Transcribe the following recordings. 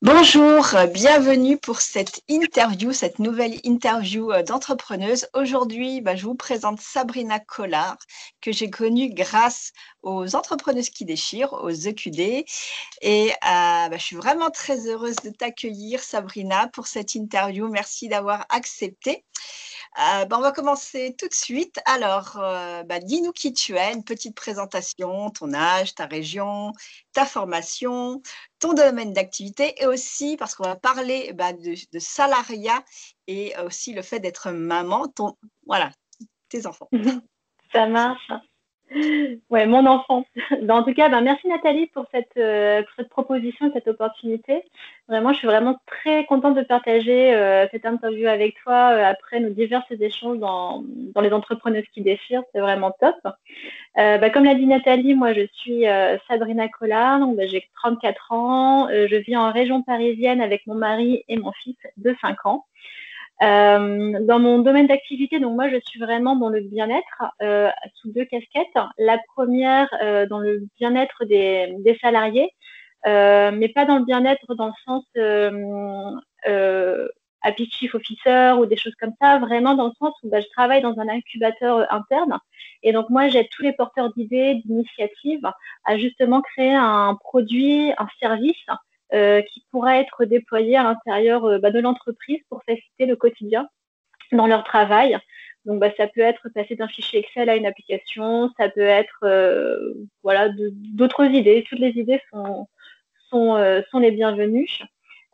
Bonjour, bienvenue pour cette interview, cette nouvelle interview d'entrepreneuse. Aujourd'hui, je vous présente Sabrina Collard, que j'ai connue grâce aux entrepreneuses qui déchirent, aux EQD. Et je suis vraiment très heureuse de t'accueillir, Sabrina, pour cette interview. Merci d'avoir accepté. On va commencer tout de suite. Alors, dis-nous qui tu es, une petite présentation, ton âge, ta région, ta formation, ton domaine d'activité et aussi, parce qu'on va parler de salariat et aussi le fait d'être maman, voilà, tes enfants. Ça marche. Ouais, mon enfant. En tout cas, merci Nathalie pour cette proposition, cette opportunité. Vraiment, je suis vraiment très contente de partager cette interview avec toi après nos divers échanges dans les entrepreneuses qui déchirent. C'est vraiment top. Comme l'a dit Nathalie, moi je suis Sabrina Collard, donc j'ai 34 ans. Je vis en région parisienne avec mon mari et mon fils de 5 ans. Dans mon domaine d'activité, donc moi je suis vraiment dans le bien-être sous deux casquettes. La première dans le bien-être des salariés, mais pas dans le bien-être dans le sens happy chief officer ou des choses comme ça, vraiment dans le sens où je travaille dans un incubateur interne et donc moi j'aide tous les porteurs d'idées, d'initiatives à justement créer un produit, un service qui pourra être déployé à l'intérieur de l'entreprise pour faciliter le quotidien dans leur travail. Donc, ça peut être passer d'un fichier Excel à une application, ça peut être d'autres idées. Toutes les idées sont les bienvenues.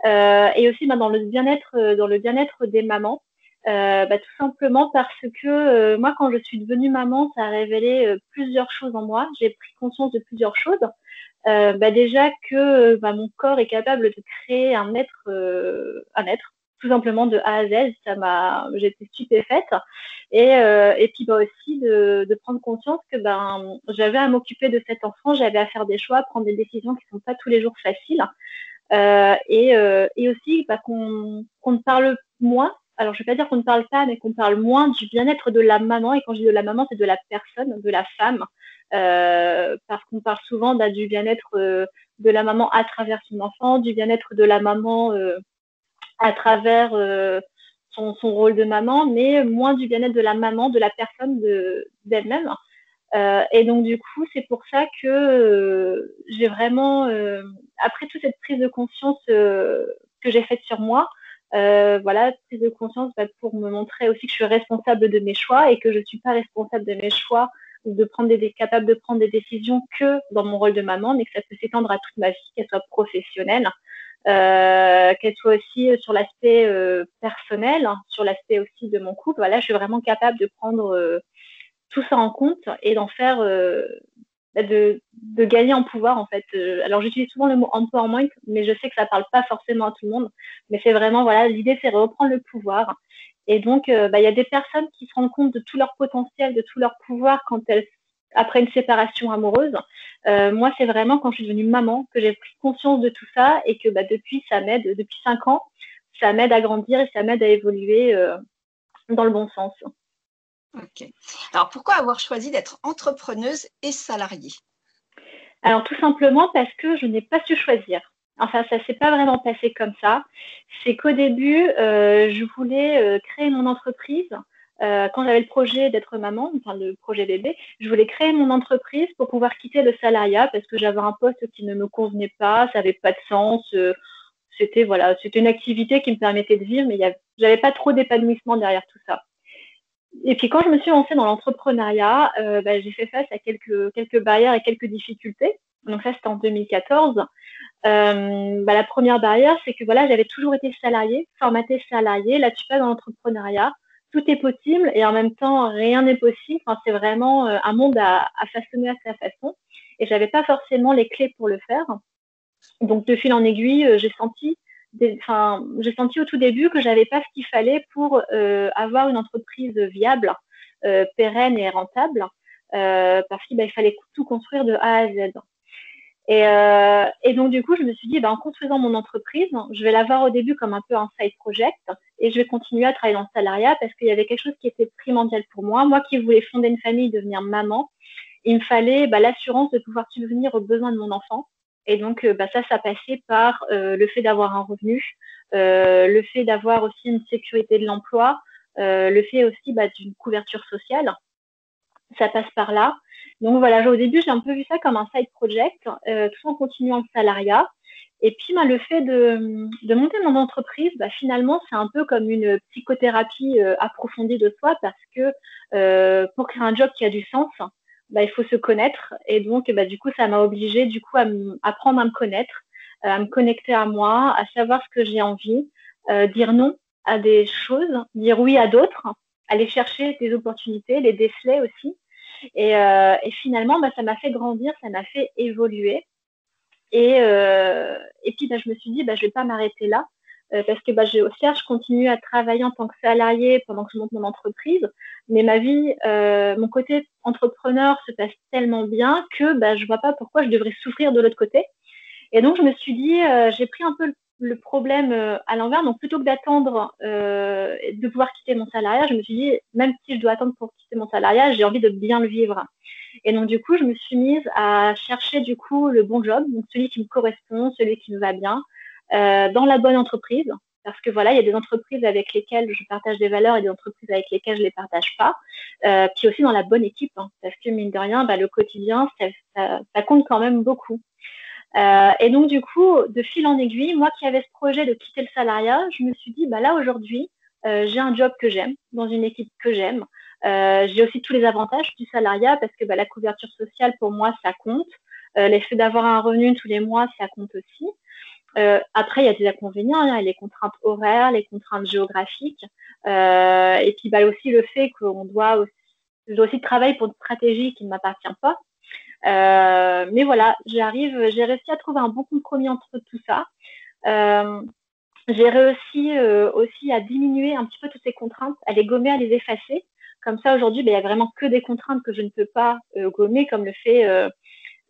Et aussi dans le bien-être des mamans. Tout simplement parce que moi, quand je suis devenue maman, ça a révélé plusieurs choses en moi. J'ai pris conscience de plusieurs choses. Déjà que mon corps est capable de créer un être, tout simplement de A à Z. J'étais stupéfaite. Et puis aussi de prendre conscience que j'avais à m'occuper de cet enfant, j'avais à faire des choix, prendre des décisions qui ne sont pas tous les jours faciles. Et aussi qu'on ne parle moins. Alors, je ne vais pas dire qu'on ne parle pas, mais qu'on parle moins du bien-être de la maman. Et quand je dis de la maman, c'est de la personne, de la femme. Parce qu'on parle souvent du bien-être de la maman à travers son enfant, du bien-être de la maman à travers son rôle de maman, mais moins du bien-être de la maman, de la personne d'elle-même. Et donc, du coup, c'est pour ça que j'ai vraiment, après toute cette prise de conscience que j'ai faite sur moi, prise de conscience pour me montrer aussi que je suis responsable de mes choix et que je ne suis pas responsable de mes choix ou capable de prendre des décisions que dans mon rôle de maman, mais que ça peut s'étendre à toute ma vie, qu'elle soit professionnelle, qu'elle soit aussi sur l'aspect personnel, sur l'aspect aussi de mon couple. Voilà, je suis vraiment capable de prendre tout ça en compte et d'en faire de gagner en pouvoir en fait. Alors j'utilise souvent le mot empowerment, mais je sais que ça parle pas forcément à tout le monde, mais c'est vraiment l'idée c'est de reprendre le pouvoir. Et donc y a des personnes qui se rendent compte de tout leur potentiel, de tout leur pouvoir après une séparation amoureuse. Moi c'est vraiment quand je suis devenue maman que j'ai pris conscience de tout ça et que depuis 5 ans, ça m'aide à grandir et ça m'aide à évoluer dans le bon sens. Ok. Alors, pourquoi avoir choisi d'être entrepreneuse et salariée? Alors, tout simplement parce que je n'ai pas su choisir. Enfin, ça ne s'est pas vraiment passé comme ça. C'est qu'au début, je voulais créer mon entreprise. Quand j'avais le projet d'être maman, enfin le projet bébé, je voulais créer mon entreprise pour pouvoir quitter le salariat parce que j'avais un poste qui ne me convenait pas, ça n'avait pas de sens. C'était une activité qui me permettait de vivre, mais j'avais pas trop d'épanouissement derrière tout ça. Et puis quand je me suis lancée dans l'entrepreneuriat, j'ai fait face à quelques barrières et quelques difficultés. Donc ça, c'était en 2014. La première barrière, c'est que j'avais toujours été salariée, formatée salariée. Là, tu passes dans l'entrepreneuriat, tout est possible et en même temps, rien n'est possible. Enfin, c'est vraiment un monde à façonner à sa façon. Et j'avais pas forcément les clés pour le faire. Donc de fil en aiguille, j'ai senti au tout début que j'avais pas ce qu'il fallait pour avoir une entreprise viable, pérenne et rentable, parce qu'il fallait tout construire de A à Z. Et donc du coup, je me suis dit, en construisant mon entreprise, je vais la voir au début comme un peu un side project et je vais continuer à travailler dans le salariat parce qu'il y avait quelque chose qui était primordial pour moi. Moi qui voulais fonder une famille, devenir maman, il me fallait l'assurance de pouvoir subvenir aux besoins de mon enfant. Et donc, ça passait par le fait d'avoir un revenu, le fait d'avoir aussi une sécurité de l'emploi, le fait aussi d'une couverture sociale. Ça passe par là. Donc voilà, au début, j'ai un peu vu ça comme un side project, tout en continuant le salariat. Et puis, le fait de monter mon entreprise, finalement, c'est un peu comme une psychothérapie approfondie de soi parce que pour créer un job qui a du sens, il faut se connaître. Et donc, du coup, ça m'a obligée à apprendre à me connaître, à me connecter à moi, à savoir ce que j'ai envie, dire non à des choses, dire oui à d'autres, aller chercher des opportunités, les déceler aussi. Et finalement, ça m'a fait grandir, ça m'a fait évoluer. Et puis, je me suis dit, je ne vais pas m'arrêter là. Parce que certes, je continue à travailler en tant que salarié pendant que je monte mon entreprise, mais ma vie, mon côté entrepreneur se passe tellement bien que je ne vois pas pourquoi je devrais souffrir de l'autre côté. Et donc, je me suis dit, j'ai pris un peu le problème à l'envers. Donc, plutôt que d'attendre de pouvoir quitter mon salariat, je me suis dit, même si je dois attendre pour quitter mon salariat, j'ai envie de bien le vivre. Et donc, du coup, je me suis mise à chercher, du coup, le bon job, donc celui qui me correspond, celui qui me va bien, dans la bonne entreprise. Parce que voilà, il y a des entreprises avec lesquelles je partage des valeurs et des entreprises avec lesquelles je ne les partage pas. Puis aussi dans la bonne équipe, parce que mine de rien, le quotidien, ça compte quand même beaucoup. Et donc, du coup, de fil en aiguille, moi qui avais ce projet de quitter le salariat, je me suis dit, là, aujourd'hui, j'ai un job que j'aime, dans une équipe que j'aime. J'ai aussi tous les avantages du salariat parce que la couverture sociale, pour moi, ça compte. L'effet d'avoir un revenu tous les mois, ça compte aussi. Après, il y a des inconvénients, il y a les contraintes horaires, les contraintes géographiques. Et puis, aussi le fait qu'on je dois aussi travailler pour une stratégie qui ne m'appartient pas. Mais voilà, j'ai réussi à trouver un bon compromis entre tout ça. J'ai réussi aussi à diminuer un petit peu toutes ces contraintes, à les gommer, à les effacer. Comme ça, aujourd'hui, il n'y a vraiment que des contraintes que je ne peux pas gommer, comme le fait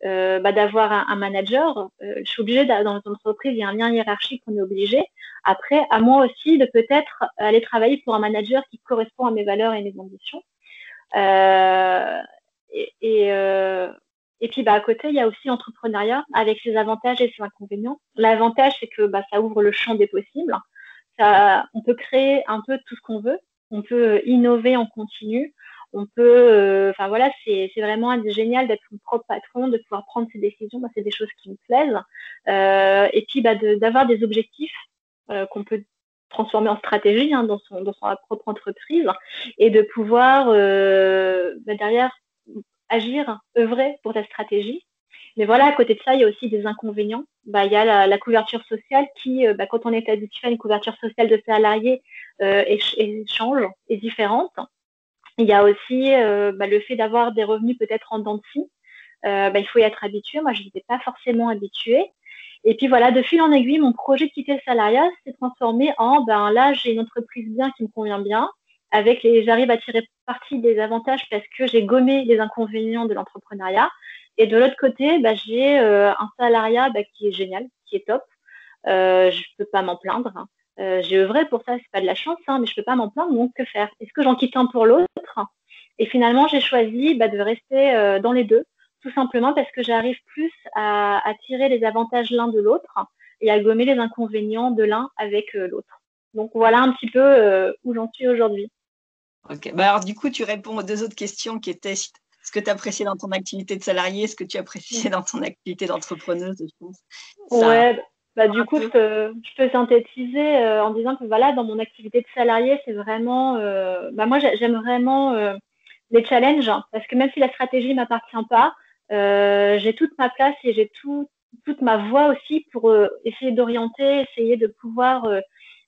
d'avoir un manager. Je suis obligée, dans une entreprise, il y a un lien hiérarchique, on est obligé. Après, à moi aussi de peut-être aller travailler pour un manager qui correspond à mes valeurs et mes ambitions. Et puis, à côté, il y a aussi l'entrepreneuriat avec ses avantages et ses inconvénients. L'avantage, c'est que ça ouvre le champ des possibles. On peut créer un peu tout ce qu'on veut. On peut innover en continu. On peut, c'est vraiment génial d'être son propre patron, de pouvoir prendre ses décisions. C'est des choses qui me plaisent. Et puis, d'avoir des objectifs qu'on peut transformer en stratégie dans sa propre entreprise et de pouvoir derrière agir, œuvrer pour ta stratégie. Mais voilà, à côté de ça, il y a aussi des inconvénients. Il y a la couverture sociale qui, quand on est habitué à une couverture sociale de salariés, change, est différente. Il y a aussi le fait d'avoir des revenus peut-être en dents de scie. Il faut y être habitué. Moi, je n'étais pas forcément habituée. Et puis voilà, de fil en aiguille, mon projet de quitter le salariat s'est transformé en là, j'ai une entreprise bien qui me convient bien. J'arrive à tirer parti des avantages parce que j'ai gommé les inconvénients de l'entrepreneuriat. Et de l'autre côté, j'ai un salariat qui est génial, qui est top. Je ne peux pas m'en plaindre. J'ai œuvré pour ça, c'est pas de la chance, mais je ne peux pas m'en plaindre, donc que faire? Est-ce que j'en quitte un pour l'autre? Et finalement, j'ai choisi de rester dans les deux, tout simplement parce que j'arrive plus à tirer les avantages l'un de l'autre et à gommer les inconvénients de l'un avec l'autre. Donc voilà un petit peu où j'en suis aujourd'hui. Ok, alors du coup, tu réponds aux deux autres questions qui étaient ce que tu appréciais dans ton activité de salarié, ce que tu appréciais dans ton activité d'entrepreneuse, je pense. Ouais, du coup, je peux synthétiser en disant que voilà, dans mon activité de salarié, c'est vraiment, moi, j'aime vraiment les challenges parce que même si la stratégie ne m'appartient pas, j'ai toute ma place et j'ai toute ma voix aussi pour essayer d'orienter, essayer de pouvoir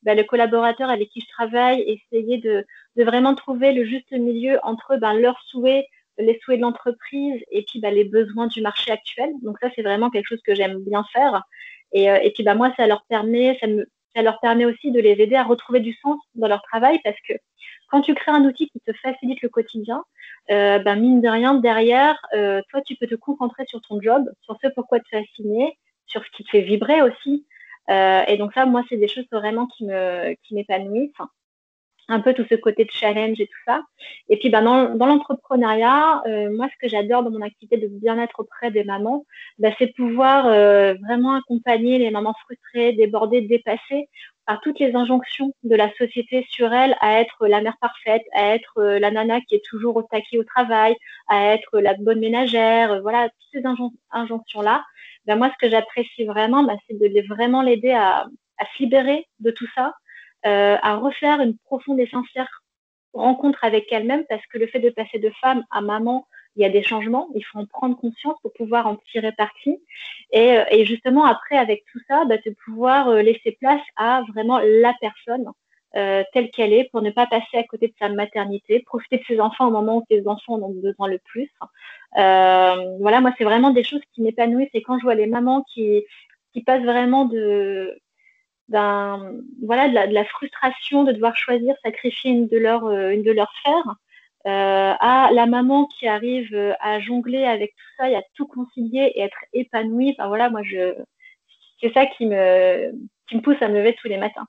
le collaborateur avec qui je travaille, essayer de vraiment trouver le juste milieu entre leurs souhaits, les souhaits de l'entreprise et puis les besoins du marché actuel. Donc ça, c'est vraiment quelque chose que j'aime bien faire. Et puis moi, ça leur permet aussi de les aider à retrouver du sens dans leur travail parce que quand tu crées un outil qui te facilite le quotidien, mine de rien, derrière, toi, tu peux te concentrer sur ton job, sur ce pourquoi tu es assigné, sur ce qui te fait vibrer aussi. Et donc ça, moi, c'est des choses vraiment qui m'épanouissent. un peu tout ce côté de challenge et tout ça. Et puis, dans l'entrepreneuriat, moi, ce que j'adore dans mon activité de bien-être auprès des mamans, c'est pouvoir vraiment accompagner les mamans frustrées, débordées, dépassées par toutes les injonctions de la société sur elles à être la mère parfaite, à être la nana qui est toujours au taquet au travail, à être la bonne ménagère, voilà, toutes ces injonctions-là. Moi, ce que j'apprécie vraiment, c'est de vraiment l'aider à se libérer de tout ça, à refaire une profonde et sincère rencontre avec elle-même, parce que le fait de passer de femme à maman, il y a des changements, il faut en prendre conscience pour pouvoir en tirer parti. Et justement, après, avec tout ça, de pouvoir laisser place à vraiment la personne telle qu'elle est, pour ne pas passer à côté de sa maternité, profiter de ses enfants au moment où ses enfants en ont besoin le plus. Voilà, moi, c'est vraiment des choses qui m'épanouissent. Et quand je vois les mamans qui passent vraiment voilà, de la frustration de devoir choisir, sacrifier une de leurs sphères, à la maman qui arrive à jongler avec tout ça et à tout concilier et être épanouie. Enfin, voilà, moi, c'est ça qui me pousse à me lever tous les matins.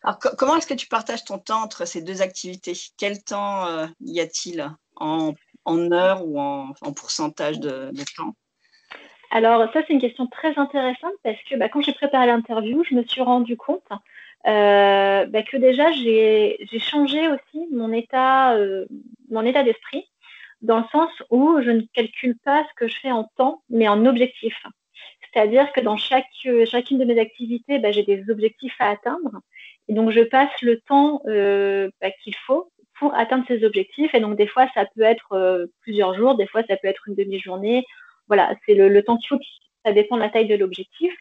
Alors, comment est-ce que tu partages ton temps entre ces deux activités? Quel temps y a-t-il en heures ou en pourcentage de temps? Alors, ça, c'est une question très intéressante, parce que quand j'ai préparé l'interview, je me suis rendu compte que déjà, j'ai changé aussi mon état d'esprit, dans le sens où je ne calcule pas ce que je fais en temps, mais en objectif. C'est-à-dire que dans chacune de mes activités, j'ai des objectifs à atteindre. Et donc, je passe le temps qu'il faut pour atteindre ces objectifs. Et donc, des fois, ça peut être plusieurs jours, des fois, ça peut être une demi-journée. Voilà, c'est le temps qu'il faut, ça dépend de la taille de l'objectif.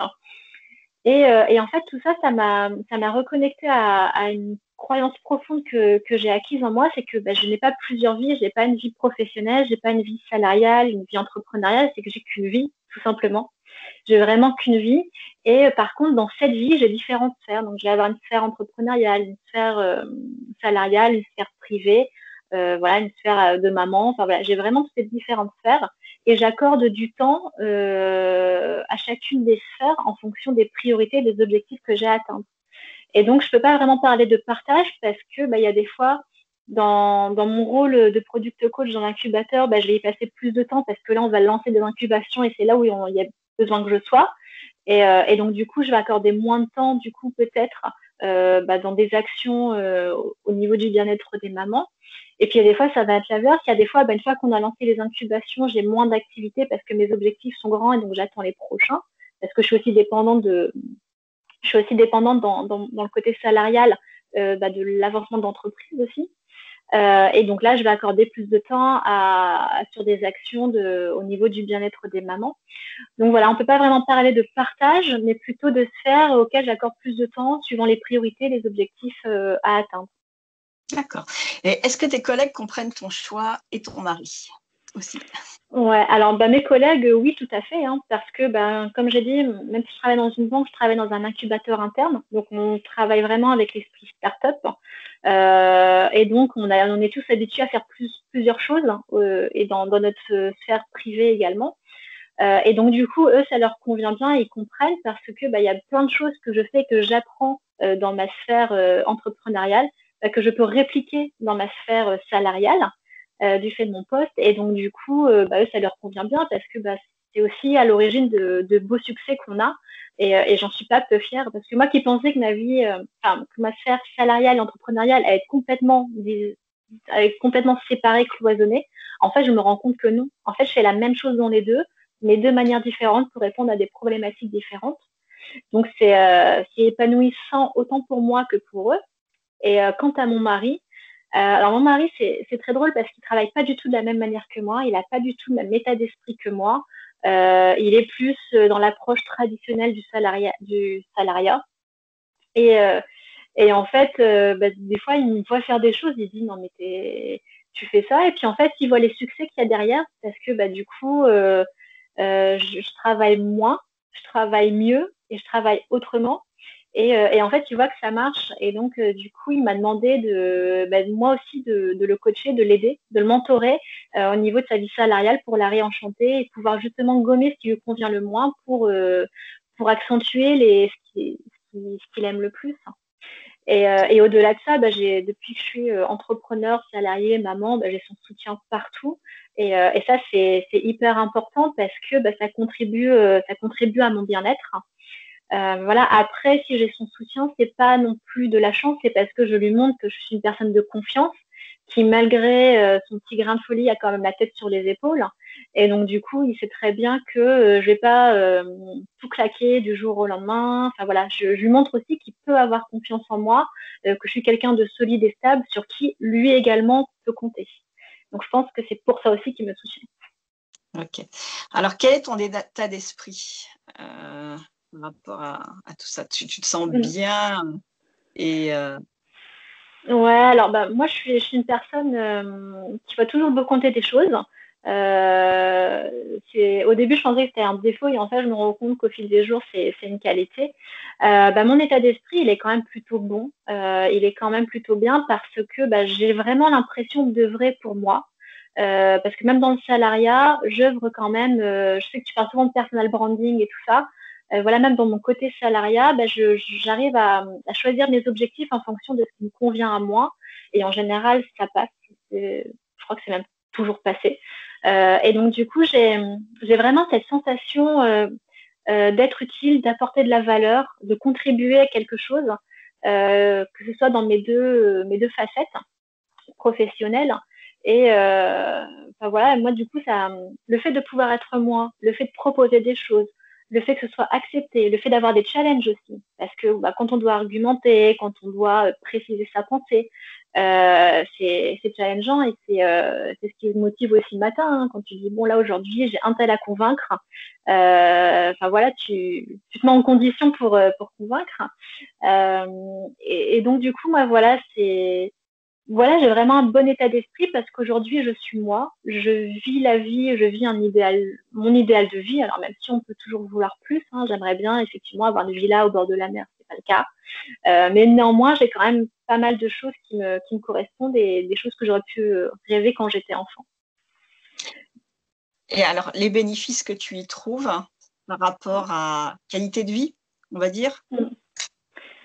Et en fait, tout ça, ça m'a reconnecté à une croyance profonde que j'ai acquise en moi, c'est que je n'ai pas plusieurs vies, je n'ai pas une vie professionnelle, je n'ai pas une vie salariale, une vie entrepreneuriale, c'est que j'ai qu'une vie, tout simplement. J'ai vraiment qu'une vie. Et par contre, dans cette vie, j'ai différentes sphères. Donc, je vais avoir une sphère entrepreneuriale, une sphère salariale, une sphère privée, voilà, une sphère de maman. Enfin, voilà, j'ai vraiment toutes ces différentes sphères. Et j'accorde du temps à chacune des sphères en fonction des priorités et des objectifs que j'ai à atteindre. Et donc, je ne peux pas vraiment parler de partage, parce que il y a des fois, dans mon rôle de product coach dans l'incubateur, je vais y passer plus de temps, parce que là, on va lancer des incubations et c'est là où il y a besoin que je sois. Et donc, du coup, je vais accorder moins de temps, du coup, peut-être, dans des actions au niveau du bien-être des mamans. Et puis, il y a des fois, ça va être l'inverse. Il y a des fois, une fois qu'on a lancé les incubations, j'ai moins d'activités parce que mes objectifs sont grands et donc j'attends les prochains. Parce que je suis aussi dépendante dans le côté salarial de l'avancement d'entreprise aussi. Et donc là, je vais accorder plus de temps sur des actions au niveau du bien-être des mamans. Donc voilà, on ne peut pas vraiment parler de partage, mais plutôt de sphères auxquelles j'accorde plus de temps suivant les priorités, les objectifs à atteindre. D'accord. Et est-ce que tes collègues comprennent ton choix et ton mari aussi? Ouais, alors mes collègues, oui, tout à fait, hein, parce que comme j'ai dit, même si je travaille dans une banque, je travaille dans un incubateur interne, donc on travaille vraiment avec l'esprit start-up, et donc on est tous habitués à faire plusieurs choses, et dans notre sphère privée également. Et donc du coup, eux, ça leur convient bien, ils comprennent, parce que il y a plein de choses que je fais, que j'apprends dans ma sphère entrepreneuriale, que je peux répliquer dans ma sphère salariale, du fait de mon poste. Et donc du coup, eux, ça leur convient bien, parce que c'est aussi à l'origine de beaux succès qu'on a. Et j'en suis pas peu fière, parce que moi qui pensais que ma vie, que ma sphère salariale et entrepreneuriale allait être complètement séparée, cloisonnée, en fait, je me rends compte que non. En fait, je fais la même chose dans les deux, mais de manière différente, pour répondre à des problématiques différentes. Donc, c'est épanouissant autant pour moi que pour eux. Et quant à mon mari, alors mon mari, c'est très drôle, parce qu'il travaille pas du tout de la même manière que moi. Il n'a pas du tout le même état d'esprit que moi. Il est plus dans l'approche traditionnelle du salariat. Et en fait, des fois, il me voit faire des choses, il dit non, mais tu fais ça. Et puis en fait, il voit les succès qu'il y a derrière, parce que du coup, je travaille moins, je travaille mieux et je travaille autrement. Et en fait, il voit que ça marche. Et donc, du coup, il m'a demandé moi aussi de le coacher, de l'aider, de le mentorer au niveau de sa vie salariale, pour la réenchanter et pouvoir justement gommer ce qui lui convient le moins, pour accentuer ce qu'il aime le plus. Et au-delà de ça, depuis que je suis entrepreneur, salarié, maman, j'ai son soutien partout. Et ça, c'est hyper important parce que ça contribue à mon bien-être. Voilà. Après, si j'ai son soutien, c'est pas non plus de la chance, c'est parce que je lui montre que je suis une personne de confiance qui, malgré son petit grain de folie, a quand même la tête sur les épaules. Et donc, du coup, il sait très bien que je vais pas tout claquer du jour au lendemain. Enfin, voilà, je lui montre aussi qu'il peut avoir confiance en moi, que je suis quelqu'un de solide et stable sur qui lui également peut compter. Donc, je pense que c'est pour ça aussi qu'il me soutient. Ok. Alors, quel est ton état d'esprit par rapport à tout ça? Tu te sens bien et Ouais, alors moi je suis une personne qui va toujours me compter des choses. Au début, je pensais que c'était un défaut et en fait, je me rends compte qu'au fil des jours, c'est une qualité. Mon état d'esprit, il est quand même plutôt bon. Il est quand même plutôt bien parce que j'ai vraiment l'impression d'œuvrer pour moi. Parce que même dans le salariat, j'œuvre quand même. Je sais que tu parles souvent de personal branding et tout ça. Voilà, même dans mon côté salariat, j'arrive à choisir mes objectifs en fonction de ce qui me convient à moi. Et en général, ça passe. Je crois que c'est même toujours passé. Et donc, du coup, j'ai vraiment cette sensation d'être utile, d'apporter de la valeur, de contribuer à quelque chose, que ce soit dans mes deux facettes professionnelles. Et voilà, moi, du coup, le fait de pouvoir être moi, le fait de proposer des choses, le fait que ce soit accepté, le fait d'avoir des challenges aussi, parce que quand on doit argumenter, quand on doit préciser sa pensée, c'est challengeant et c'est ce qui me motive aussi le matin, hein, quand tu dis bon là aujourd'hui j'ai un tel à convaincre, voilà, tu te mets en condition pour convaincre, et donc du coup moi voilà voilà, j'ai vraiment un bon état d'esprit parce qu'aujourd'hui, je suis moi, je vis la vie, je vis mon idéal de vie. Alors, même si on peut toujours vouloir plus, hein, j'aimerais bien effectivement avoir une villa au bord de la mer, c'est pas le cas. Mais néanmoins, j'ai quand même pas mal de choses qui me correspondent et des choses que j'aurais pu rêver quand j'étais enfant. Et alors, les bénéfices que tu y trouves par rapport à qualité de vie, on va dire?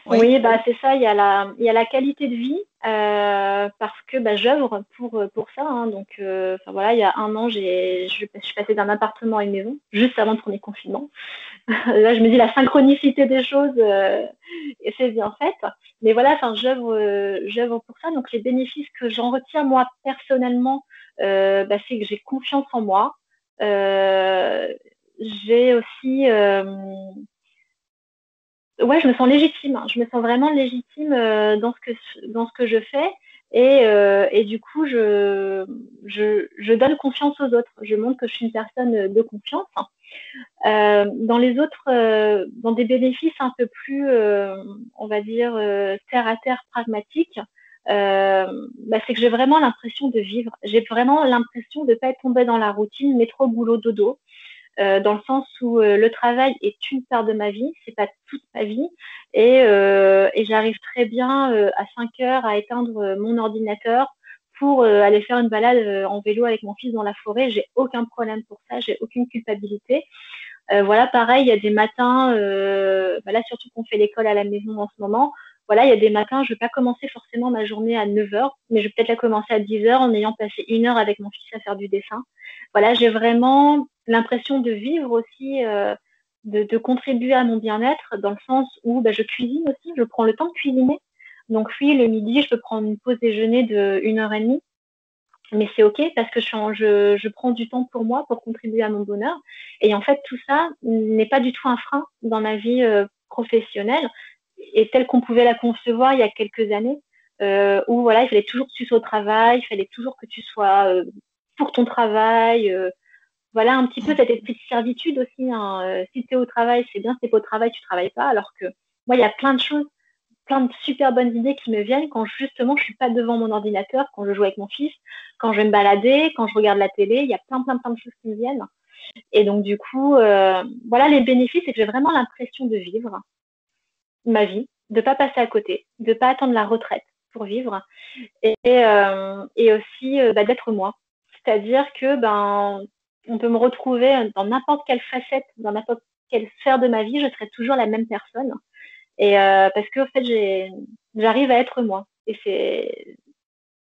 Oui, c'est ça, il y a la qualité de vie, parce que j'œuvre pour ça, hein, donc voilà, il y a 1 an, je suis passée d'un appartement à une maison, juste avant le premier confinement. Là, je me dis la synchronicité des choses, et c'est bien fait. Mais voilà, j'œuvre pour ça, donc les bénéfices que j'en retiens moi personnellement, c'est que j'ai confiance en moi. J'ai aussi ouais, je me sens légitime. Je me sens vraiment légitime dans ce que je fais. Et du coup, je donne confiance aux autres. Je montre que je suis une personne de confiance. Dans les autres, dans des bénéfices un peu plus, on va dire, terre à terre, pragmatiques, c'est que j'ai vraiment l'impression de vivre. J'ai vraiment l'impression de ne pas être tombée dans la routine, métro, boulot, dodo. Dans le sens où le travail est une part de ma vie, c'est pas toute ma vie, et j'arrive très bien à 5 heures à éteindre mon ordinateur pour aller faire une balade en vélo avec mon fils dans la forêt. J'ai aucun problème pour ça, j'ai aucune culpabilité. Voilà, pareil, il y a des matins, là surtout qu'on fait l'école à la maison en ce moment, voilà, il y a des matins, je ne vais pas commencer forcément ma journée à 9 heures, mais je vais peut-être la commencer à 10 heures en ayant passé 1 heure avec mon fils à faire du dessin. Voilà, j'ai vraiment l'impression de vivre aussi, de contribuer à mon bien-être, dans le sens où je cuisine aussi, je prends le temps de cuisiner. Donc oui, le midi, je peux prendre une pause déjeuner de 1 heure et demie, mais c'est OK parce que je prends du temps pour moi, pour contribuer à mon bonheur. Et en fait, tout ça n'est pas du tout un frein dans ma vie professionnelle, et telle qu'on pouvait la concevoir il y a quelques années, où voilà, il fallait toujours que tu sois au travail, il fallait toujours que tu sois pour ton travail. Voilà, un petit peu cet esprit de servitude aussi, hein. Si tu es au travail, c'est bien, si tu n'es pas au travail, tu ne travailles pas. Alors que moi, il y a plein de choses, plein de super bonnes idées qui me viennent quand justement je suis pas devant mon ordinateur, quand je joue avec mon fils, quand je vais me balader, quand je regarde la télé, il y a plein de choses qui me viennent. Et donc du coup, voilà, les bénéfices, c'est que j'ai vraiment l'impression de vivre ma vie, de pas passer à côté, de pas attendre la retraite pour vivre, et aussi d'être moi. C'est-à-dire que on peut me retrouver dans n'importe quelle facette, dans n'importe quelle sphère de ma vie, je serai toujours la même personne. Et parce que en fait, j'arrive à être moi. Et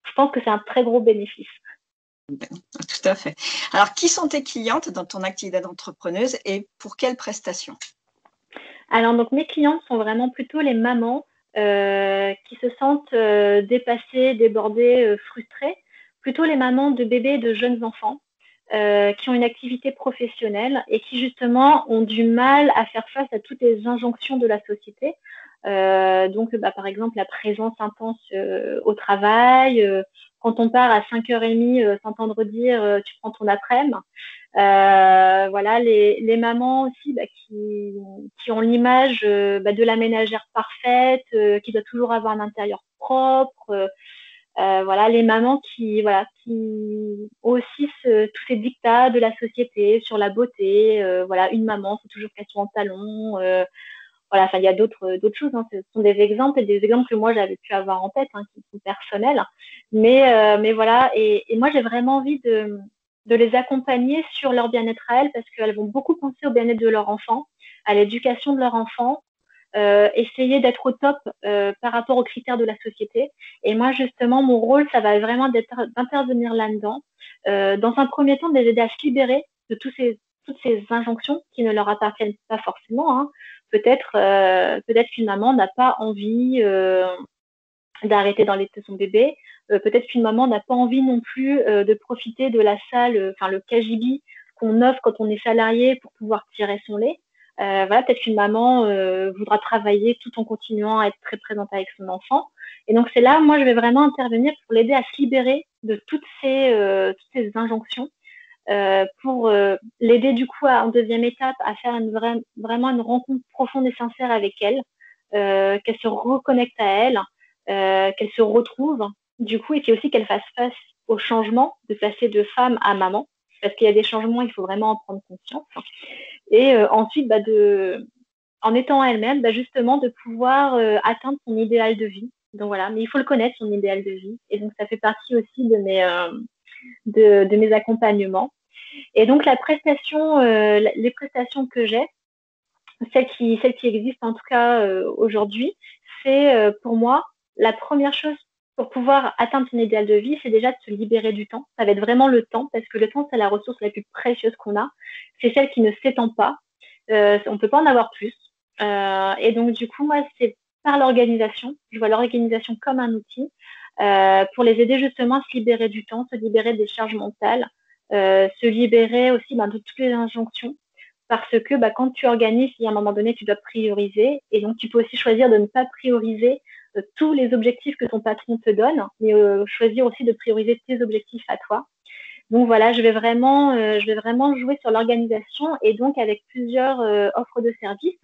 je pense que c'est un très gros bénéfice. Tout à fait. Alors, qui sont tes clientes dans ton activité d'entrepreneuse et pour quelles prestations? Alors, donc, mes clientes sont vraiment plutôt les mamans qui se sentent dépassées, débordées, frustrées. Plutôt les mamans de bébés et de jeunes enfants qui ont une activité professionnelle et qui, justement, ont du mal à faire face à toutes les injonctions de la société. Donc, par exemple, la présence intense au travail, quand on part à 5h30, s'entendre dire tu prends ton après-midi. Voilà, les mamans aussi qui ont l'image de la ménagère parfaite, qui doit toujours avoir un intérieur propre. Voilà, les mamans qui ont aussi tous ces dictats de la société sur la beauté. Voilà, une maman, faut toujours qu'elle soit en talons. Voilà, enfin, il y a d'autres choses. Hein. Ce sont des exemples et des exemples que moi j'avais pu avoir en tête, hein, qui sont personnels. Mais voilà, et moi j'ai vraiment envie de les accompagner sur leur bien-être à elles parce qu'elles vont beaucoup penser au bien-être de leur enfant, à l'éducation de leur enfant, essayer d'être au top par rapport aux critères de la société. Et moi, justement, mon rôle, ça va vraiment d'intervenir là-dedans. Dans un premier temps, de les aider à se libérer de toutes ces injonctions qui ne leur appartiennent pas forcément. Hein. Peut-être qu'une maman n'a pas envie d'arrêter d'enlaiter son bébé. Peut-être qu'une maman n'a pas envie non plus de profiter de la salle, enfin le KGB qu'on offre quand on est salarié pour pouvoir tirer son lait. Voilà, peut-être qu'une maman voudra travailler tout en continuant à être très présente avec son enfant. Et donc c'est là, moi, je vais vraiment intervenir pour l'aider à se libérer de toutes ces injonctions, pour l'aider du coup en deuxième étape à faire vraiment une rencontre profonde et sincère avec elle, qu'elle se reconnecte à elle, qu'elle se retrouve du coup, et puis aussi qu'elle fasse face au changement de passer de femme à maman, parce qu'il y a des changements, il faut vraiment en prendre conscience. Et ensuite, en étant elle-même, justement, de pouvoir atteindre son idéal de vie. Donc voilà, mais il faut le connaître, son idéal de vie. Et donc, ça fait partie aussi de mes accompagnements. Et donc, les prestations que j'ai, celles qui existent en tout cas aujourd'hui, c'est pour moi la première chose pour pouvoir atteindre son idéal de vie, c'est déjà de se libérer du temps. Ça va être vraiment le temps, parce que le temps, c'est la ressource la plus précieuse qu'on a. C'est celle qui ne s'étend pas. On ne peut pas en avoir plus. Et donc, du coup, moi, c'est par l'organisation. Je vois l'organisation comme un outil pour les aider justement à se libérer du temps, se libérer des charges mentales, se libérer aussi de toutes les injonctions. Parce que quand tu organises, il y a un moment donné, tu dois prioriser. Et donc, tu peux aussi choisir de ne pas prioriser tous les objectifs que ton patron te donne, mais choisir aussi de prioriser tes objectifs à toi. Donc voilà, je vais vraiment jouer sur l'organisation et donc avec plusieurs offres de services.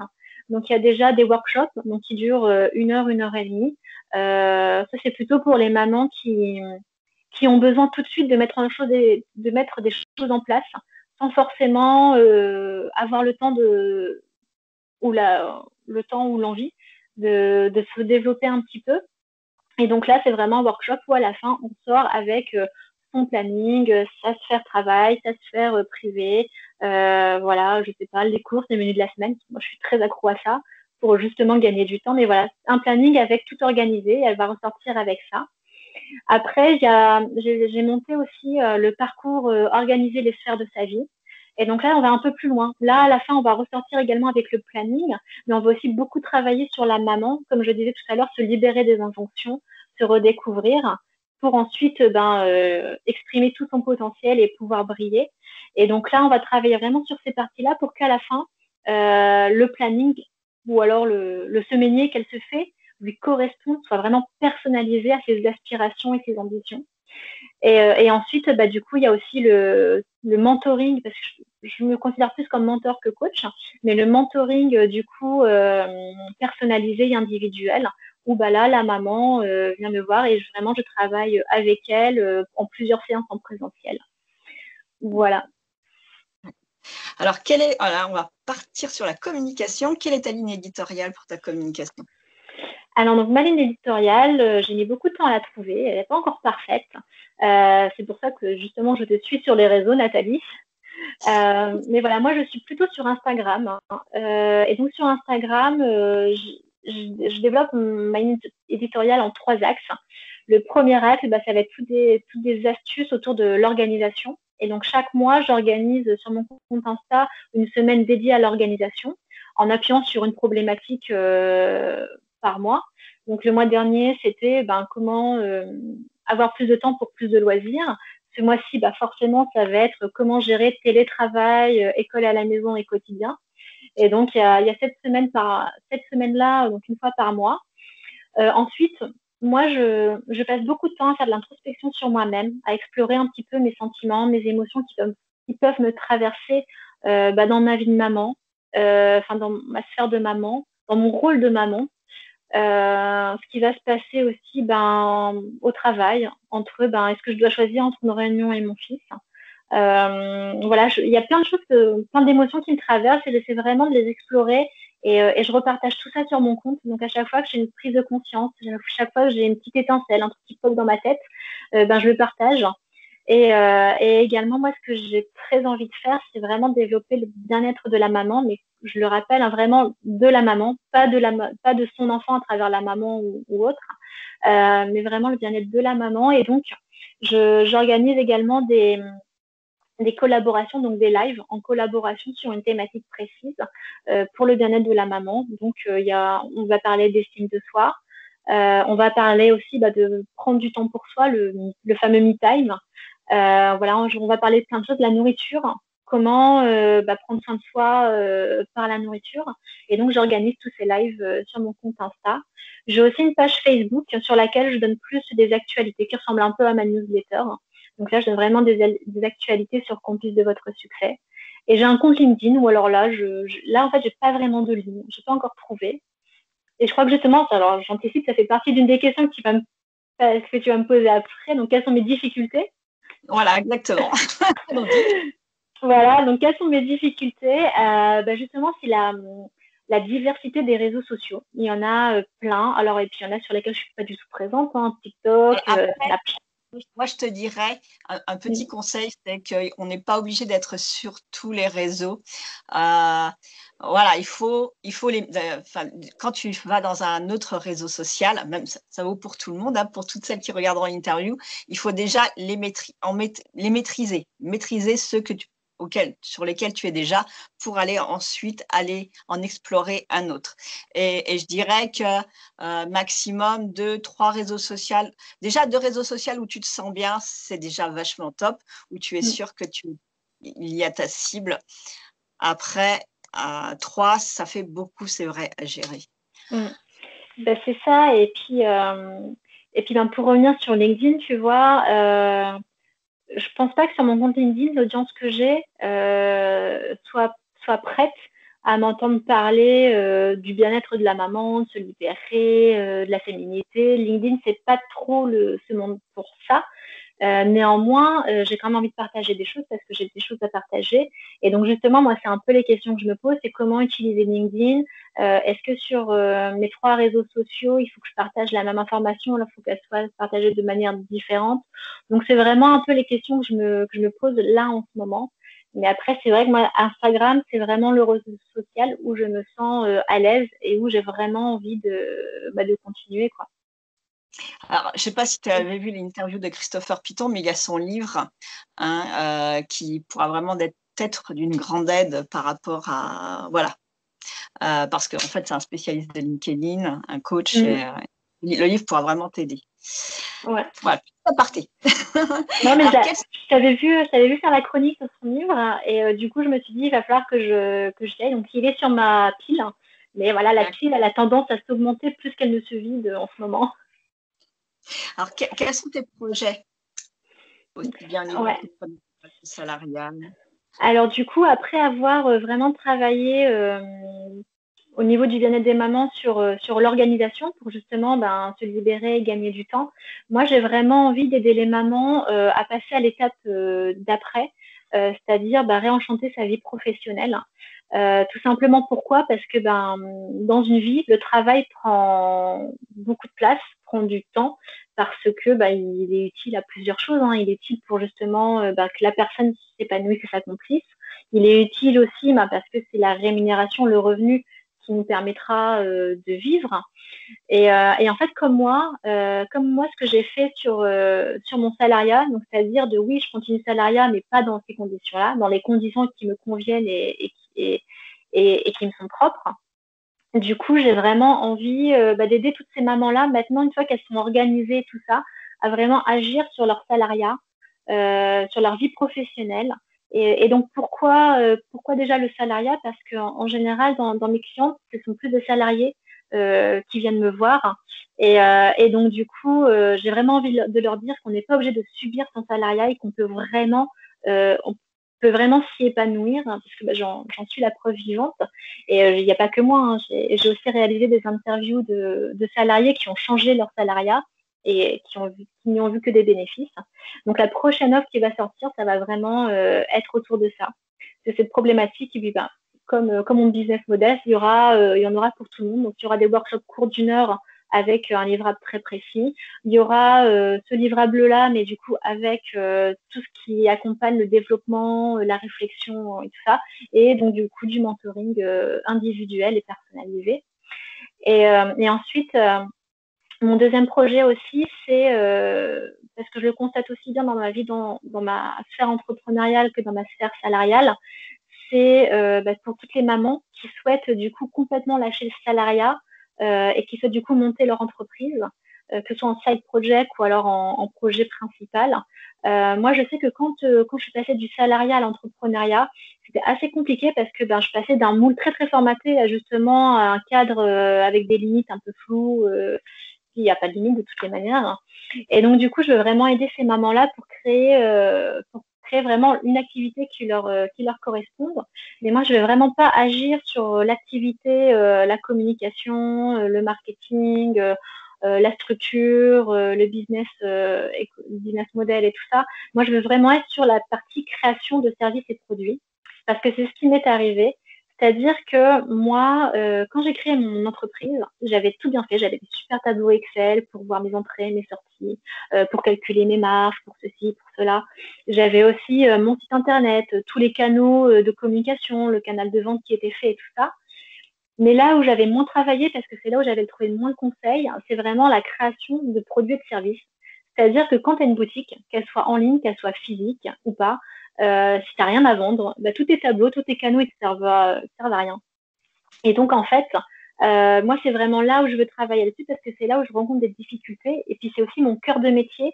Donc il y a déjà des workshops donc, qui durent 1 heure et demie. Ça, c'est plutôt pour les mamans qui ont besoin tout de suite de mettre des choses en place sans forcément avoir le temps le temps ou l'envie de se développer un petit peu. Et donc là, c'est vraiment un workshop où à la fin, on sort avec son planning, sa sphère travail, sa sphère privée, voilà, je sais pas, les courses, les menus de la semaine. Moi, je suis très accro à ça pour justement gagner du temps. Mais voilà, un planning avec tout organisé. Elle va ressortir avec ça. Après, j'ai monté aussi le parcours organiser les sphères de sa vie. Et donc là, on va un peu plus loin. Là, à la fin, on va ressortir également avec le planning, mais on va aussi beaucoup travailler sur la maman, comme je disais tout à l'heure, se libérer des injonctions, se redécouvrir, pour ensuite exprimer tout son potentiel et pouvoir briller. Et donc là, on va travailler vraiment sur ces parties-là pour qu'à la fin, le planning ou alors le semainier qu'elle se fait lui correspond, soit vraiment personnalisé à ses aspirations et ses ambitions. Et ensuite, du coup, il y a aussi le mentoring, parce que je me considère plus comme mentor que coach, mais le mentoring, du coup, personnalisé et individuel, où là, la maman vient me voir et vraiment, je travaille avec elle en plusieurs séances en présentiel. Voilà. Alors, on va partir sur la communication. Quelle est ta ligne éditoriale pour ta communication? Alors, donc, ma ligne éditoriale, j'ai mis beaucoup de temps à la trouver. Elle n'est pas encore parfaite. C'est pour ça que, justement, je te suis sur les réseaux, Nathalie. Mais voilà, moi, je suis plutôt sur Instagram. Hein. Et donc, sur Instagram, je développe ma ligne éditoriale en 3 axes. Le premier axe, ça va être toutes des astuces autour de l'organisation. Et donc, chaque mois, j'organise sur mon compte Insta une semaine dédiée à l'organisation en appuyant sur une problématique par mois. Donc, le mois dernier, c'était comment avoir plus de temps pour plus de loisirs. Ce mois-ci, forcément, ça va être comment gérer télétravail, école à la maison et quotidien. Et donc, il y a cette semaine-là, donc une fois par mois. Ensuite, moi, je passe beaucoup de temps à faire de l'introspection sur moi-même, à explorer un petit peu mes sentiments, mes émotions qui peuvent me traverser dans ma vie de maman, dans ma sphère de maman, dans mon rôle de maman. Ce qui va se passer aussi au travail, entre est-ce que je dois choisir entre une réunion et mon fils. Il y a plein de choses, plein d'émotions qui me traversent et j'essaie vraiment de les explorer et je repartage tout ça sur mon compte. Donc à chaque fois que j'ai une prise de conscience, chaque fois que j'ai une petite étincelle, un petit pop dans ma tête, je le partage. Et également, moi, ce que j'ai très envie de faire, c'est vraiment développer le bien-être de la maman, mais je le rappelle, vraiment de la maman, pas de son enfant à travers la maman ou autre, mais vraiment le bien-être de la maman. Et donc, j'organise également des collaborations, donc des lives en collaboration sur une thématique précise pour le bien-être de la maman. Donc, on va parler d'estime de soi. On va parler aussi de prendre du temps pour soi, le fameux me time. On va parler de plein de choses, de la nourriture, comment prendre soin de soi par la nourriture. Et donc, j'organise tous ces lives sur mon compte Insta. J'ai aussi une page Facebook sur laquelle je donne plus des actualités qui ressemblent un peu à ma newsletter. Donc là, je donne vraiment des actualités sur Complice de votre succès. Et j'ai un compte LinkedIn où alors là, en fait, j'ai pas vraiment de ligne. Je n'ai pas encore trouvé. Et je crois que justement, alors j'anticipe, ça fait partie d'une des questions que tu vas me poser après. Donc, quelles sont mes difficultés? Voilà, exactement. Voilà, donc quelles sont mes difficultés? Justement, c'est la diversité des réseaux sociaux. Il y en a plein. Alors, et puis il y en a sur lesquels je ne suis pas du tout présente, TikTok, Snapchat. Moi, je te dirais, un petit conseil, c'est qu'on n'est pas obligé d'être sur tous les réseaux. Voilà, il faut quand tu vas dans un autre réseau social, même ça vaut pour tout le monde, pour toutes celles qui regarderont l'interview, il faut déjà les maîtriser, maîtriser ceux sur lesquels tu es déjà pour aller ensuite en explorer un autre. Et je dirais que maximum 2-3 réseaux sociaux, déjà 2 réseaux sociaux où tu te sens bien, c'est déjà vachement top, où tu es sûr que il y a ta cible. Après, 3, ça fait beaucoup, c'est vrai, à gérer. C'est ça. Et puis pour revenir sur LinkedIn, tu vois, je pense pas que sur mon compte LinkedIn, l'audience que j'ai soit prête à m'entendre parler du bien-être de la maman, de se libérer, de la féminité. LinkedIn, c'est pas trop ce monde pour ça. Néanmoins, j'ai quand même envie de partager des choses parce que j'ai des choses à partager. Et donc, justement, moi, c'est un peu les questions que je me pose, c'est comment utiliser LinkedIn. Est-ce que sur mes 3 réseaux sociaux, il faut que je partage la même information, il faut qu'elle soit partagée de manière différente. Donc, c'est vraiment un peu les questions que je me pose là en ce moment. Mais après, c'est vrai que moi, Instagram, c'est vraiment le réseau social où je me sens à l'aise et où j'ai vraiment envie de continuer, quoi. Alors, je ne sais pas si tu avais vu l'interview de Christopher Piton, mais il y a son livre qui pourra vraiment être d'une grande aide par rapport à… Voilà. Parce qu'en fait, c'est un spécialiste de LinkedIn, un coach. Et, le livre pourra vraiment t'aider. Ouais. Voilà, c'est parti. Non, mais je t'avais vu faire la chronique sur son livre et du coup, je me suis dit, il va falloir que j'y aille. Donc, il est sur ma pile. Mais voilà, la pile, elle a tendance à s'augmenter plus qu'elle ne se vide en ce moment. Alors, quels sont tes projets? Aussi bien salarial. Alors, du coup, après avoir vraiment travaillé au niveau du bien-être des mamans sur l'organisation pour justement se libérer et gagner du temps, moi, j'ai vraiment envie d'aider les mamans à passer à l'étape d'après, c'est-à-dire réenchanter sa vie professionnelle. Tout simplement pourquoi? Parce que dans une vie, le travail prend beaucoup de place, prend du temps, parce que il est utile à plusieurs choses. Il est utile pour justement que la personne s'épanouisse et s'accomplisse. Il est utile aussi parce que c'est la rémunération, le revenu qui nous permettra de vivre. Et en fait, comme moi, ce que j'ai fait sur mon salariat, donc c'est-à-dire de oui, je continue le salariat, mais pas dans ces conditions-là, dans les conditions qui me conviennent et qui me sont propres. Du coup, j'ai vraiment envie d'aider toutes ces mamans-là, maintenant, une fois qu'elles sont organisées, tout ça, à vraiment agir sur leur salariat, sur leur vie professionnelle. Et donc, pourquoi déjà le salariat? Parce qu'en général, dans mes clients, ce sont plus des salariés qui viennent me voir. Et donc, du coup, j'ai vraiment envie de leur dire qu'on n'est pas obligé de subir son salariat et qu'on peut vraiment s'y épanouir, hein, parce que j'en suis la preuve vivante. Et il n'y a pas que moi, hein, j'ai aussi réalisé des interviews de salariés qui ont changé leur salariat et qui n'y ont vu que des bénéfices. Donc la prochaine offre qui va sortir, ça va vraiment être autour de ça. C'est cette problématique. Et puis, comme mon business model, il y en aura pour tout le monde. Donc il y aura des workshops courts d'1 heure avec un livrable très précis. Il y aura ce livrable-là, mais du coup avec tout ce qui accompagne le développement, la réflexion et tout ça. Et donc du coup du mentoring individuel et personnalisé. Et ensuite, mon deuxième projet aussi, c'est, parce que je le constate aussi bien dans ma vie, dans ma sphère entrepreneuriale que dans ma sphère salariale, c'est pour toutes les mamans qui souhaitent du coup complètement lâcher le salariat et qui souhaitent du coup monter leur entreprise, que ce soit en side project ou alors en projet principal. Moi, je sais que quand je suis passée du salariat à l'entrepreneuriat, c'était assez compliqué parce que je passais d'un moule très très formaté à justement un cadre avec des limites un peu floues. Il n'y a pas de limite de toutes les manières, hein. Et donc, du coup, je veux vraiment aider ces mamans-là pour créer vraiment une activité qui leur corresponde. Mais moi, je ne vais vraiment pas agir sur l'activité, la communication, le marketing, la structure, le business model et tout ça. Moi, je veux vraiment être sur la partie création de services et produits parce que c'est ce qui m'est arrivé. C'est-à-dire que moi, quand j'ai créé mon entreprise, j'avais tout bien fait. J'avais des super tableaux Excel pour voir mes entrées, mes sorties, pour calculer mes marges, pour ceci, pour cela. J'avais aussi mon site internet, tous les canaux de communication, le canal de vente qui était fait et tout ça. Mais là où j'avais moins travaillé, parce que c'est là où j'avais trouvé le moins de conseils, c'est vraiment la création de produits et de services. C'est-à-dire que quand tu as une boutique, qu'elle soit en ligne, qu'elle soit physique ou pas, si tu n'as rien à vendre, tous tes tableaux, tous tes canaux, ils ne servent à rien. Et donc, en fait, moi, c'est vraiment là où je veux travailler là-dessus parce que c'est là où je rencontre des difficultés. Et puis, c'est aussi mon cœur de métier,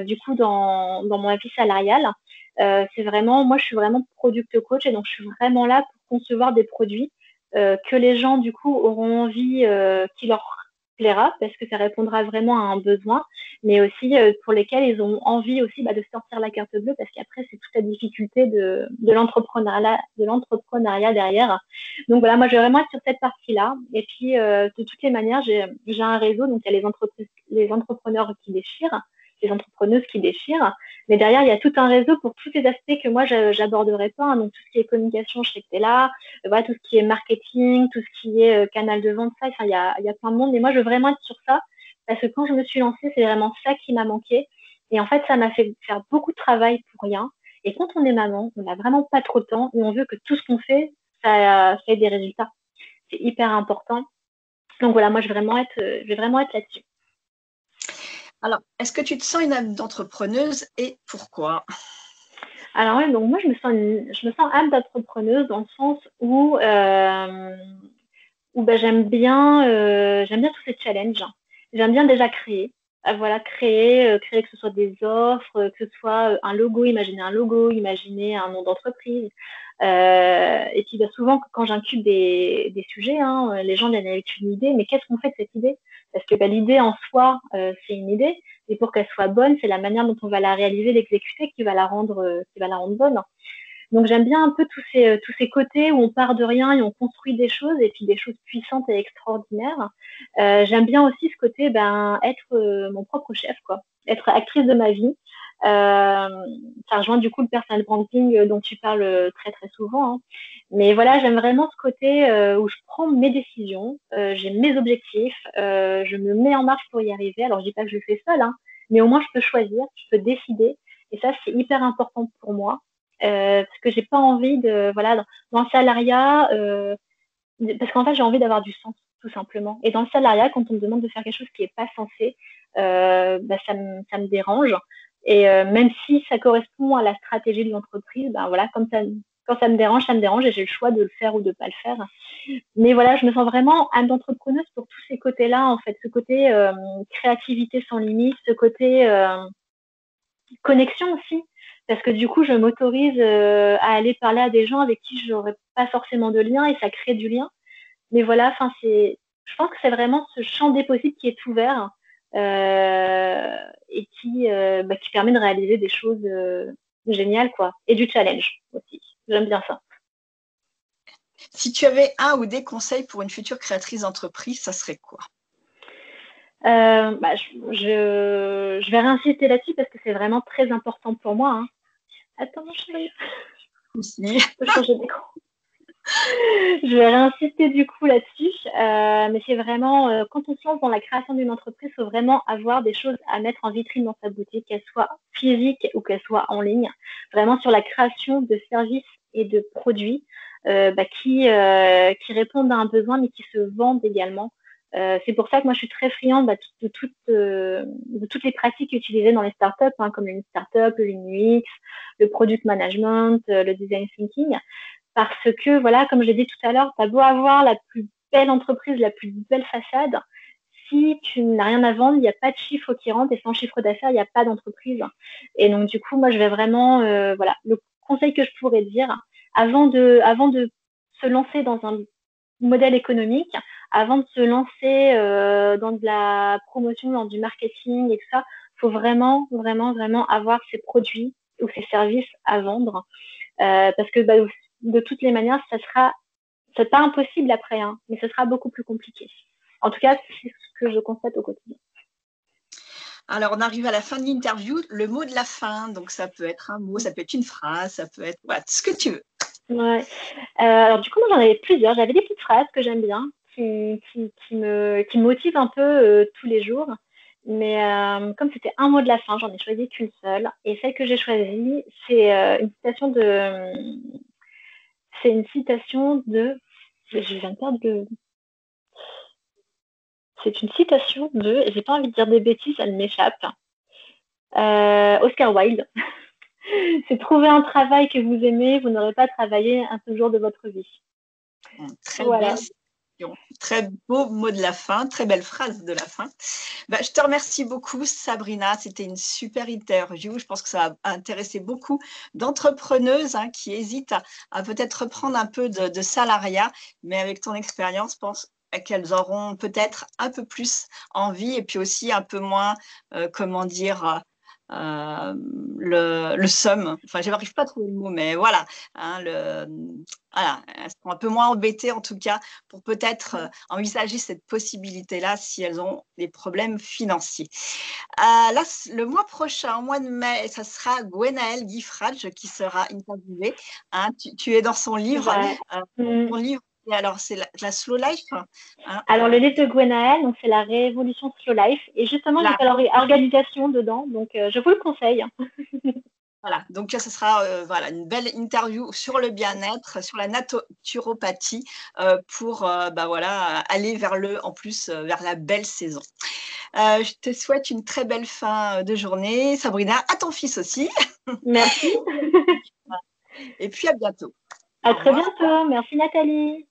du coup, dans mon vie salariale. C'est vraiment, moi, je suis vraiment product coach et donc je suis vraiment là pour concevoir des produits que les gens, du coup, auront envie, qui leur plaira parce que ça répondra vraiment à un besoin, mais aussi pour lesquels ils ont envie aussi de sortir la carte bleue parce qu'après, c'est toute la difficulté de l'entrepreneuriat derrière. Donc voilà, moi je vais vraiment être sur cette partie-là. Et puis de toutes les manières, j'ai un réseau, donc il y a les entrepreneurs qui déchirent, les entrepreneuses qui déchirent. Mais derrière, il y a tout un réseau pour tous ces aspects que moi j'aborderai pas, hein. Donc tout ce qui est communication, je sais que tu es là. Voilà, tout ce qui est marketing, tout ce qui est canal de vente, ça, il y a plein de monde. Mais moi, je veux vraiment être sur ça parce que quand je me suis lancée, c'est vraiment ça qui m'a manqué. Et en fait, ça m'a fait faire beaucoup de travail pour rien. Et quand on est maman, on n'a vraiment pas trop de temps et on veut que tout ce qu'on fait, ça ait des résultats. C'est hyper important. Donc voilà, moi, je vais vraiment être là-dessus. Alors, est-ce que tu te sens une âme d'entrepreneuse et pourquoi? Alors oui, donc moi, je me sens âme d'entrepreneuse dans le sens où j'aime bien tous ces challenges. J'aime bien déjà créer. Voilà, créer que ce soit des offres, que ce soit un logo, imaginer un nom d'entreprise. Et puis souvent, quand j'incube des sujets, hein, les gens viennent avec une idée, mais qu'est-ce qu'on fait de cette idée? Parce que l'idée en soi, c'est une idée, et pour qu'elle soit bonne, c'est la manière dont on va la réaliser, l'exécuter qui va la rendre bonne. Donc j'aime bien un peu tous ces côtés où on part de rien et on construit des choses et puis des choses puissantes et extraordinaires. J'aime bien aussi ce côté être mon propre chef, quoi, être actrice de ma vie. Ça rejoint du coup le personal branding dont tu parles très très souvent, hein. Mais voilà, j'aime vraiment ce côté où je prends mes décisions, j'ai mes objectifs, je me mets en marche pour y arriver. Alors je dis pas que je le fais seule, hein, mais au moins je peux choisir, je peux décider. Et ça, c'est hyper important pour moi. Parce que j'ai pas envie dans le salariat, parce qu'en fait, j'ai envie d'avoir du sens, tout simplement. Et dans le salariat, quand on me demande de faire quelque chose qui n'est pas censé, ça me dérange. Et même si ça correspond à la stratégie de l'entreprise, ben voilà, quand ça me dérange et j'ai le choix de le faire ou de ne pas le faire. Mais voilà, je me sens vraiment âme d'entrepreneuse pour tous ces côtés-là, en fait, ce côté créativité sans limite, ce côté connexion aussi, parce que du coup, je m'autorise à aller parler à des gens avec qui je n'aurais pas forcément de lien et ça crée du lien. Mais voilà, enfin, je pense que c'est vraiment ce champ des possibles qui est ouvert et qui permet de réaliser des choses géniales, quoi, et du challenge aussi. J'aime bien ça. Si tu avais un ou des conseils pour une future créatrice d'entreprise, ça serait quoi? Je vais réinsister là-dessus parce que c'est vraiment très important pour moi. Hein. Attends, mon chéri. Si. Je peux changer d'écran. Je vais réinsister du coup là-dessus, mais c'est vraiment, quand on se lance dans la création d'une entreprise, il faut vraiment avoir des choses à mettre en vitrine dans sa boutique, qu'elles soient physiques ou qu'elles soient en ligne, vraiment sur la création de services et de produits qui répondent à un besoin mais qui se vendent également. C'est pour ça que moi je suis très friande de toutes les pratiques utilisées dans les startups, hein, comme le startup, le UX, le product management, le design thinking. Parce que, voilà, comme je l'ai dit tout à l'heure, tu as beau avoir la plus belle entreprise, la plus belle façade, si tu n'as rien à vendre, il n'y a pas de chiffre qui rentre et sans chiffre d'affaires, il n'y a pas d'entreprise. Et donc, du coup, moi, je vais vraiment, voilà, le conseil que je pourrais dire, avant de se lancer dans un modèle économique, avant de se lancer dans de la promotion, dans du marketing et tout ça, il faut vraiment, vraiment, vraiment avoir ces produits ou ces services à vendre. Parce que de toutes les manières, c'est pas impossible après, hein, mais ce sera beaucoup plus compliqué. En tout cas, c'est ce que je constate au quotidien. Alors, on arrive à la fin de l'interview. Le mot de la fin, donc ça peut être un mot, ça peut être une phrase, ça peut être ce que tu veux. Ouais. Alors du coup, moi j'en avais plusieurs. J'avais des petites phrases que j'aime bien, qui me motivent un peu tous les jours. Mais comme c'était un mot de la fin, j'en ai choisi qu'une seule. Et celle que j'ai choisie, c'est une citation de. Je viens de perdre le. C'est une citation de. J'ai pas envie de dire des bêtises, elle m'échappe. Oscar Wilde. C'est trouver un travail que vous aimez, vous n'aurez pas travaillé un seul jour de votre vie. Très belle citation. Très beau mot de la fin, très belle phrase de la fin. Je te remercie beaucoup, Sabrina. C'était une super interview. Je pense que ça a intéressé beaucoup d'entrepreneuses qui hésitent à peut-être reprendre un peu de salariat, mais avec ton expérience, je pense qu'elles auront peut-être un peu plus envie et puis aussi un peu moins, le somme. Enfin, je n'arrive pas à trouver le mot, mais voilà. Voilà, elles seront un peu moins embêtées en tout cas pour peut-être envisager cette possibilité-là si elles ont des problèmes financiers. Là, le mois prochain, au mois de mai, ça sera Gwenaëlle Guifrage qui sera interviewée. Tu es dans son livre. Son livre, alors c'est la Slow Life. Alors le livre de Gwenaëlle, donc c'est la révolution Slow Life, et justement j'ai fait l'organisation dedans, donc je vous le conseille. Voilà, donc là, ce sera une belle interview sur le bien-être, sur la naturopathie pour aller vers vers la belle saison. Je te souhaite une très belle fin de journée, Sabrina, à ton fils aussi. Merci. Et puis à bientôt. À très bientôt. Merci Nathalie.